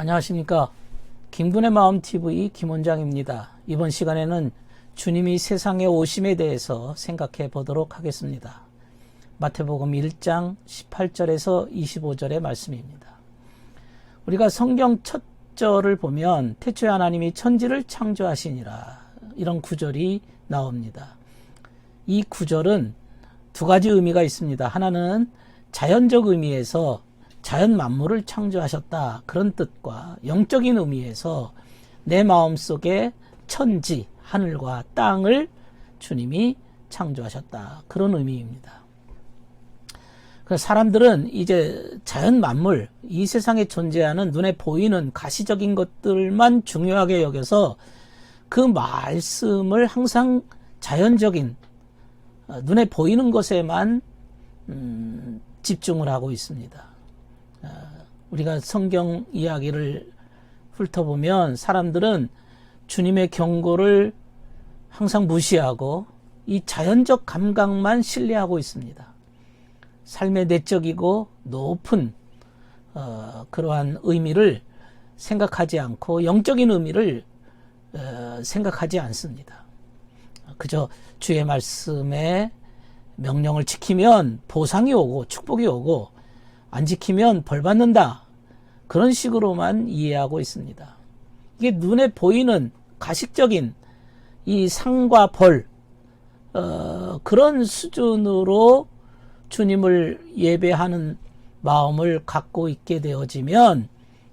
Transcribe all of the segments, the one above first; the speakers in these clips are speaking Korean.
안녕하십니까. 김군의 마음TV 김원장입니다. 이번 시간에는 주님이 세상에 오심에 대해서 생각해 보도록 하겠습니다. 마태복음 1장 18절에서 25절의 말씀입니다. 우리가 성경 첫 절을 보면 태초에 하나님이 천지를 창조하시니라, 이런 구절이 나옵니다. 이 구절은 두 가지 의미가 있습니다. 하나는 자연적 의미에서 자연 만물을 창조하셨다, 그런 뜻과 영적인 의미에서 내 마음속에 천지, 하늘과 땅을 주님이 창조하셨다, 그런 의미입니다. 그래서 사람들은 이제 자연 만물, 이 세상에 존재하는 눈에 보이는 가시적인 것들만 중요하게 여겨서 그 말씀을 항상 자연적인 눈에 보이는 것에만 집중을 하고 있습니다. 우리가 성경 이야기를 훑어보면 사람들은 주님의 경고를 항상 무시하고 이 자연적 감각만 신뢰하고 있습니다. 삶의 내적이고 높은 그러한 의미를 생각하지 않고 영적인 의미를 생각하지 않습니다. 그저 주의 말씀에 명령을 지키면 보상이 오고 축복이 오고 안 지키면 벌 받는다, 그런 식으로만 이해하고 있습니다. 이게 눈에 보이는 가식적인 이 상과 벌, 그런 수준으로 주님을 예배하는 마음을 갖고 있게 되어지면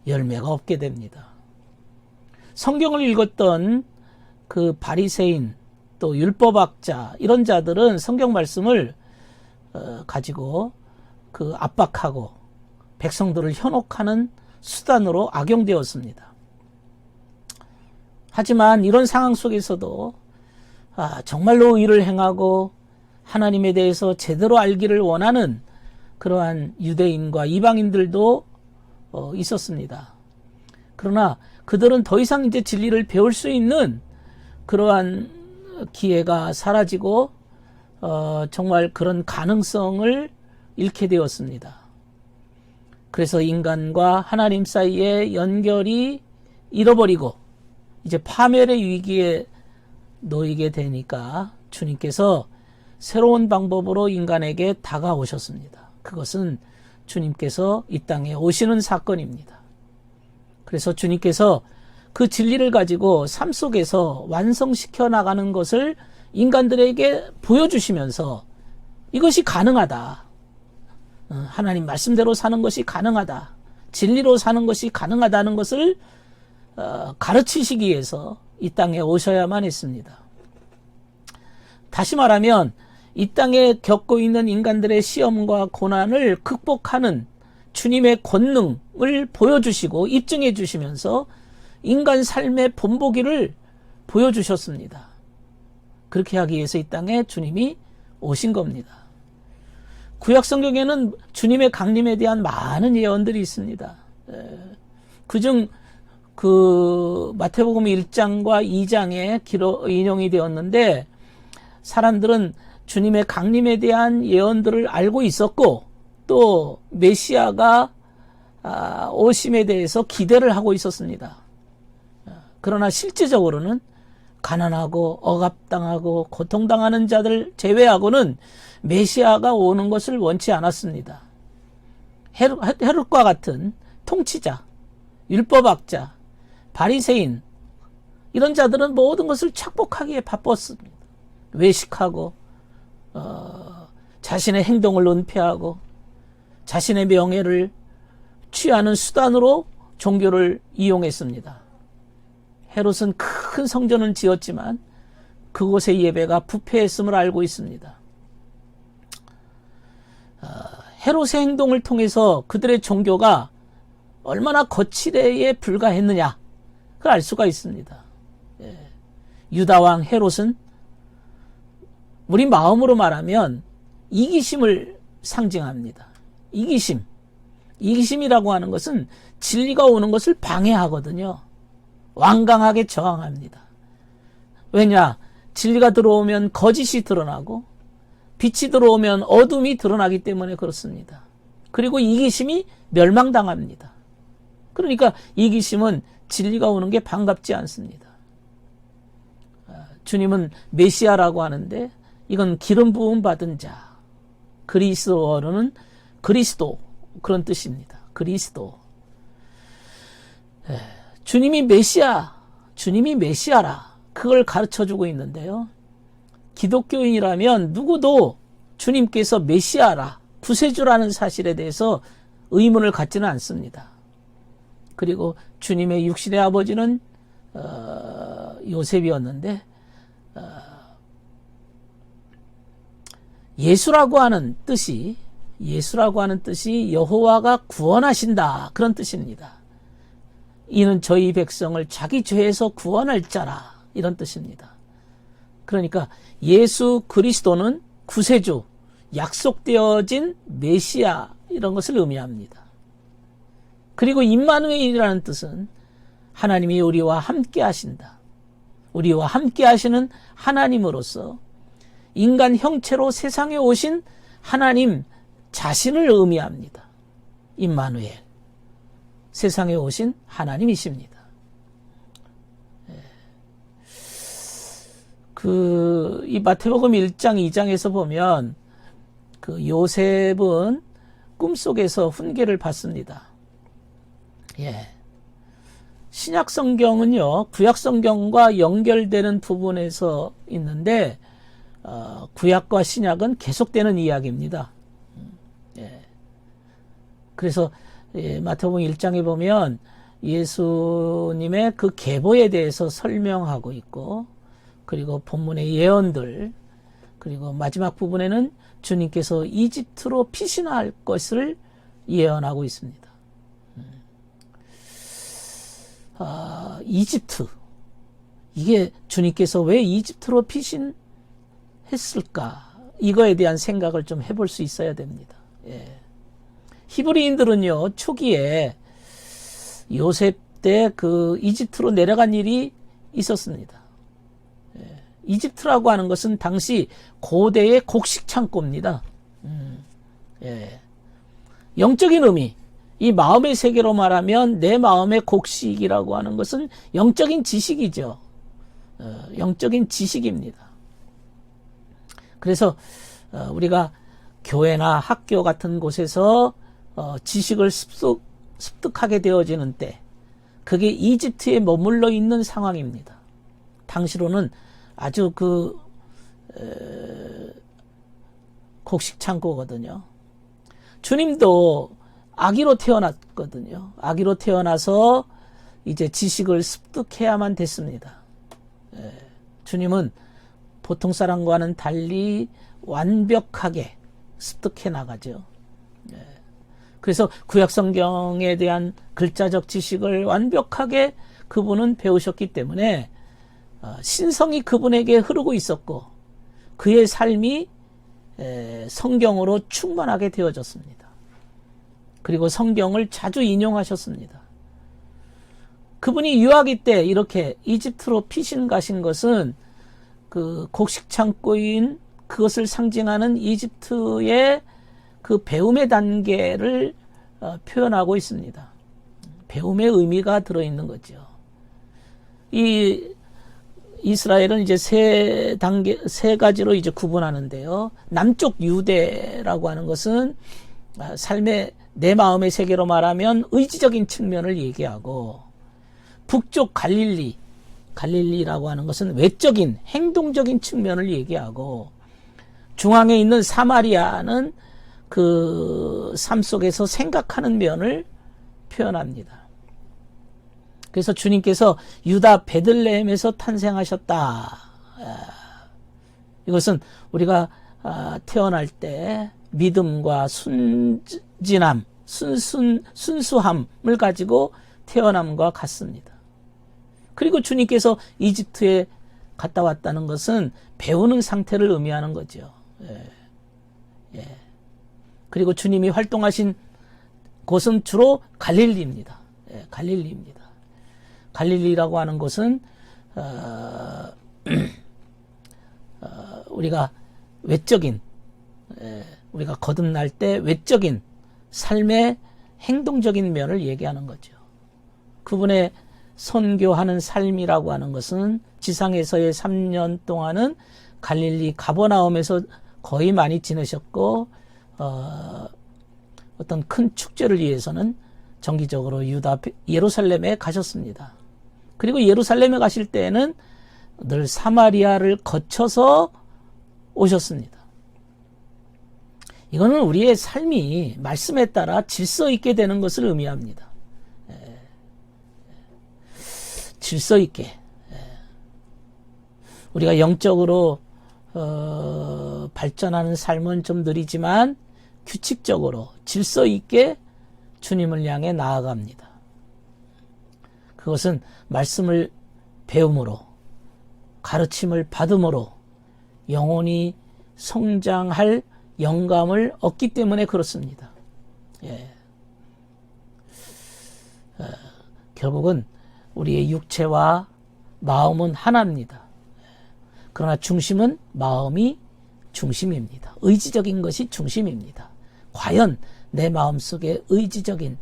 열매가 없게 됩니다. 성경을 읽었던 그 바리새인, 또 율법학자, 이런 자들은 성경 말씀을 가지고 그 압박하고 백성들을 현혹하는 수단으로 악용되었습니다. 하지만 이런 상황 속에서도 정말로 의를 행하고 하나님에 대해서 제대로 알기를 원하는 그러한 유대인과 이방인들도 있었습니다. 그러나 그들은 더 이상 이제 진리를 배울 수 있는 그러한 기회가 사라지고 정말 그런 가능성을 잃게 되었습니다. 그래서 인간과 하나님 사이의 연결이 잃어버리고 이제 파멸의 위기에 놓이게 되니까 주님께서 새로운 방법으로 인간에게 다가오셨습니다. 그것은 주님께서 이 땅에 오시는 사건입니다. 그래서 주님께서 그 진리를 가지고 삶 속에서 완성시켜 나가는 것을 인간들에게 보여주시면서 이것이 가능하다, 하나님 말씀대로 사는 것이 가능하다, 진리로 사는 것이 가능하다는 것을 가르치시기 위해서 이 땅에 오셔야만 했습니다. 다시 말하면 이 땅에 겪고 있는 인간들의 시험과 고난을 극복하는 주님의 권능을 보여주시고 입증해 주시면서 인간 삶의 본보기를 보여주셨습니다. 그렇게 하기 위해서 이 땅에 주님이 오신 겁니다. 구약 성경에는 주님의 강림에 대한 많은 예언들이 있습니다. 그중 그 마태복음 1장과 2장에 인용이 되었는데, 사람들은 주님의 강림에 대한 예언들을 알고 있었고 또 메시아가 오심에 대해서 기대를 하고 있었습니다. 그러나 실제적으로는 가난하고 억압당하고 고통당하는 자들 제외하고는 메시아가 오는 것을 원치 않았습니다. 헤롯과 같은 통치자, 율법학자, 바리새인, 이런 자들은 모든 것을 착복하기에 바빴습니다. 외식하고 자신의 행동을 은폐하고 자신의 명예를 취하는 수단으로 종교를 이용했습니다. 헤롯은 큰 성전은 지었지만 그곳의 예배가 부패했음을 알고 있습니다. 헤롯의 행동을 통해서 그들의 종교가 얼마나 거칠에 불과했느냐, 그걸 알 수가 있습니다. 유다왕 헤롯은 우리 마음으로 말하면 이기심을 상징합니다. 이기심이라고 하는 것은 진리가 오는 것을 방해하거든요. 완강하게 저항합니다. 왜냐? 진리가 들어오면 거짓이 드러나고 빛이 들어오면 어둠이 드러나기 때문에 그렇습니다. 그리고 이기심이 멸망당합니다. 그러니까 이기심은 진리가 오는 게 반갑지 않습니다. 주님은 메시아라고 하는데 이건 기름 부음 받은 자. 그리스어로는 그리스도 그런 뜻입니다. 그리스도. 주님이 메시아라. 그걸 가르쳐주고 있는데요. 기독교인이라면 누구도 주님께서 메시아라, 구세주라는 사실에 대해서 의문을 갖지는 않습니다. 그리고 주님의 육신의 아버지는 요셉이었는데 예수라고 하는 뜻이 여호와가 구원하신다 그런 뜻입니다. 이는 저희 백성을 자기 죄에서 구원할 자라 이런 뜻입니다. 그러니까 예수 그리스도는 구세주, 약속되어진 메시아 이런 것을 의미합니다. 그리고 임마누엘이라는 뜻은 하나님이 우리와 함께 하신다. 우리와 함께 하시는 하나님으로서 인간 형체로 세상에 오신 하나님 자신을 의미합니다. 임마누엘. 세상에 오신 하나님이십니다. 이 마태복음 1장, 2장에서 보면 그 요셉은 꿈속에서 훈계를 받습니다. 신약 성경은요, 구약 성경과 연결되는 부분에서 있는데, 구약과 신약은 계속되는 이야기입니다. 그래서 마태복음 1장에 보면 예수님의 그 계보에 대해서 설명하고 있고, 그리고 본문의 예언들, 그리고 마지막 부분에는 주님께서 이집트로 피신할 것을 예언하고 있습니다. 이집트. 이게 주님께서 왜 이집트로 피신했을까? 이거에 대한 생각을 좀 해볼 수 있어야 됩니다. 히브리인들은요, 초기에 요셉 때 그 이집트로 내려간 일이 있었습니다. 이집트라고 하는 것은 당시 고대의 곡식 창고입니다. 영적인 의미, 이 마음의 세계로 말하면 내 마음의 곡식이라고 하는 것은 영적인 지식이죠. 영적인 지식입니다. 그래서 우리가 교회나 학교 같은 곳에서 지식을 습득하게 되어지는 때, 그게 이집트에 머물러 있는 상황입니다. 당시로는 아주 곡식 창고거든요. 주님도 아기로 태어났거든요. 아기로 태어나서 이제 지식을 습득해야만 됐습니다. 주님은 보통 사람과는 달리 완벽하게 습득해 나가죠. 그래서 구약 성경에 대한 글자적 지식을 완벽하게 그분은 배우셨기 때문에 신성이 그분에게 흐르고 있었고 그의 삶이 성경으로 충만하게 되어졌습니다. 그리고 성경을 자주 인용하셨습니다. 그분이 유아기 때 이렇게 이집트로 피신 가신 것은 그 곡식 창고인 그것을 상징하는 이집트의 그 배움의 단계를 표현하고 있습니다. 배움의 의미가 들어있는 거죠. 이 이스라엘은 이제 세 가지로 이제 구분하는데요. 남쪽 유대라고 하는 것은 삶의 내 마음의 세계로 말하면 의지적인 측면을 얘기하고, 북쪽 갈릴리라고 하는 것은 외적인 행동적인 측면을 얘기하고, 중앙에 있는 사마리아는 그 삶 속에서 생각하는 면을 표현합니다. 그래서 주님께서 유다 베들레헴에서 탄생하셨다. 이것은 우리가 태어날 때 믿음과 순진함, 순수함을 가지고 태어남과 같습니다. 그리고 주님께서 이집트에 갔다 왔다는 것은 배우는 상태를 의미하는 거죠. 그리고 주님이 활동하신 곳은 주로 갈릴리입니다. 갈릴리입니다. 갈릴리라고 하는 곳은 우리가 외적인, 우리가 거듭날 때 외적인 삶의 행동적인 면을 얘기하는 거죠. 그분의 선교하는 삶이라고 하는 것은 지상에서의 3년 동안은 갈릴리 가버나움에서 거의 많이 지내셨고 어떤 큰 축제를 위해서는 정기적으로 유다 예루살렘에 가셨습니다. 그리고 예루살렘에 가실 때에는 늘 사마리아를 거쳐서 오셨습니다. 이거는 우리의 삶이 말씀에 따라 질서 있게 되는 것을 의미합니다. 질서 있게. 우리가 영적으로 발전하는 삶은 좀 느리지만 규칙적으로 질서 있게 주님을 향해 나아갑니다. 그것은 말씀을 배움으로, 가르침을 받음으로 영혼이 성장할 영감을 얻기 때문에 그렇습니다. 결국은 우리의 육체와 마음은 하나입니다. 그러나 중심은 마음이 중심입니다. 의지적인 것이 중심입니다. 과연 내 마음속에 의지적인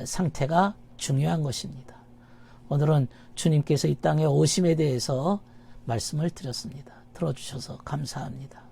상태가 중요한 것입니다. 오늘은 주님께서 이 땅에 오심에 대해서 말씀을 드렸습니다. 들어주셔서 감사합니다.